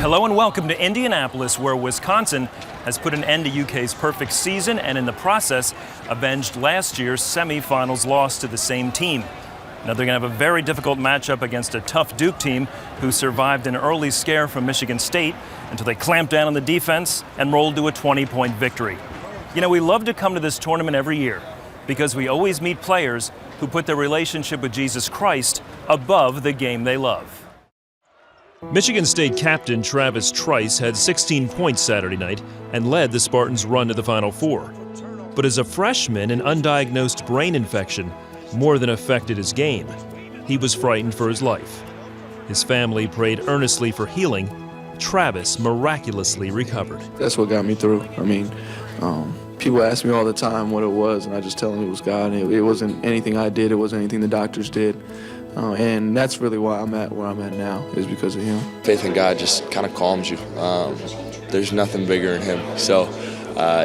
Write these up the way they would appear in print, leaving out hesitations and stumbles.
Hello and welcome to Indianapolis, where Wisconsin has put an end to UK's perfect season and in the process avenged last year's semifinals loss to the same team. Now they're going to have a very difficult matchup against a tough Duke team who survived an early scare from Michigan State until they clamped down on the defense and rolled to a 20-point victory. You know, we love to come to this tournament every year because we always meet players who put their relationship with Jesus Christ above the game they love. Michigan State captain Travis Trice had 16 points Saturday night and led the Spartans' run to the Final Four. But as a freshman, an undiagnosed brain infection more than affected his game. He was frightened for his life. His family prayed earnestly for healing. Travis miraculously recovered. That's what got me through. I mean, people ask me all the time what it was, and I just tell them it was God. It wasn't anything I did. It wasn't anything the doctors did. And that's really why I'm at where I'm at now, is because of him. Faith in God just kind of calms you. There's nothing bigger in him. So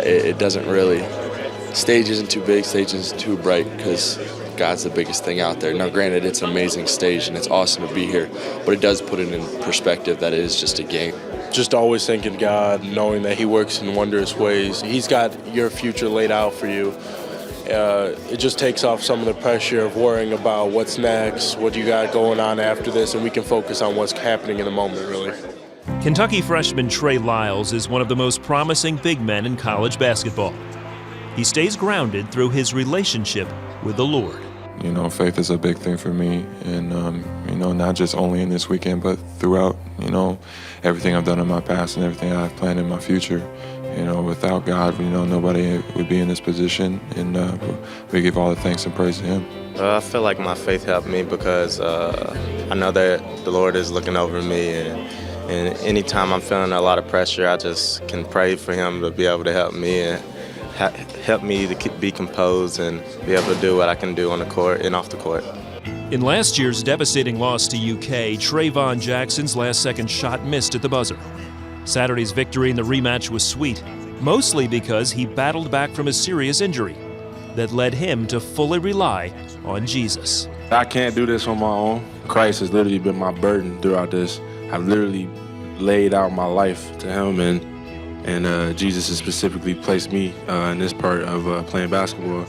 it doesn't really, stage isn't too big, stage isn't too bright, because God's the biggest thing out there. Now, granted, it's an amazing stage, and it's awesome to be here, but it does put it in perspective that it is just a game. Just always thanking God, knowing that he works in wondrous ways. He's got your future laid out for you. It just takes off some of the pressure of worrying about what's next, what you got going on after this, and we can focus on what's happening in the moment, really. Kentucky freshman Trey Lyles is one of the most promising big men in college basketball. He stays grounded through his relationship with the Lord. You know, faith is a big thing for me, and, you know, not just only in this weekend, but throughout, you know, everything I've done in my past and everything I've planned in my future. You know, without God, you know, nobody would be in this position, and we give all the thanks and praise to him. I feel like my faith helped me because I know that the Lord is looking over me, and anytime I'm feeling a lot of pressure, I just can pray for him to be able to help me and help me to be composed and be able to do what I can do on the court and off the court. In last year's devastating loss to UK, Trayvon Jackson's last-second shot missed at the buzzer. Saturday's victory in the rematch was sweet, mostly because he battled back from a serious injury that led him to fully rely on Jesus. I can't do this on my own. Christ has literally been my burden throughout this. I've literally laid out my life to him, and Jesus has specifically placed me in this part of playing basketball.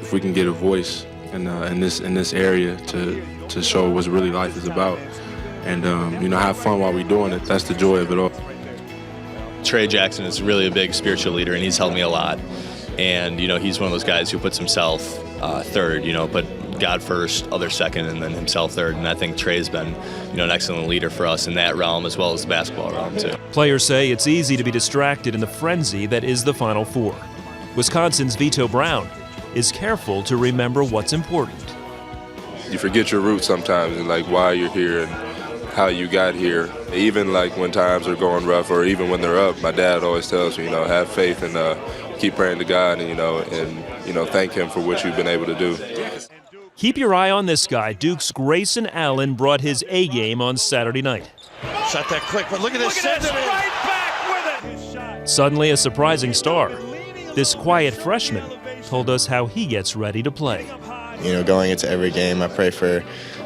If we can get a voice in this area to show what really life is about, and you know, have fun while we're doing it. That's the joy of it all. Trey Jackson is really a big spiritual leader, and he's helped me a lot. And, you know, he's one of those guys who puts himself third, you know, put God first, others second, and then himself third. And I think Trey's been, you know, an excellent leader for us in that realm as well as the basketball realm, too. Players say it's easy to be distracted in the frenzy that is the Final Four. Wisconsin's Vito Brown is careful to remember what's important. You forget your roots sometimes and, like, why you're here and how you got here. Even like when times are going rough or even when they're up, my dad always tells me, you know, have faith and keep praying to God and, you know, thank him for what you've been able to do. Keep your eye on this guy. Duke's Grayson Allen brought his A game on Saturday night. Shot that quick, but look at this. Right back with it. Suddenly a surprising star. This quiet freshman told us how he gets ready to play. You know, going into every game, I pray for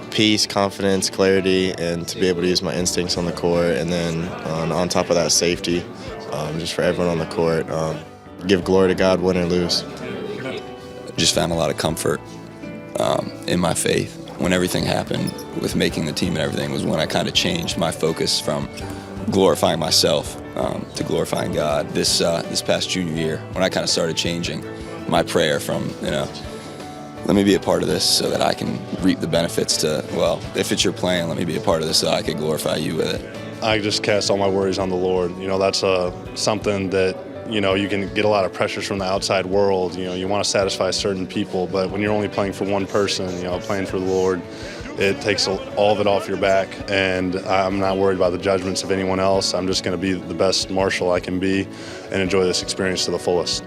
peace, confidence, clarity, and to be able to use my instincts on the court, and then on top of that, safety, just for everyone on the court. Give glory to God, win or lose. Just found a lot of comfort in my faith. When everything happened with making the team and everything was when I kind of changed my focus from glorifying myself to glorifying God. This past junior year, when I kind of started changing my prayer from, you know, let me be a part of this so that I can reap the benefits to, well, if it's your plan, let me be a part of this so I can glorify you with it. I just cast all my worries on the Lord. You know, that's something that, you know, you can get a lot of pressures from the outside world. You know, you want to satisfy certain people, but when you're only playing for one person, you know, playing for the Lord, it takes all of it off your back, and I'm not worried about the judgments of anyone else. I'm just going to be the best marshal I can be and enjoy this experience to the fullest.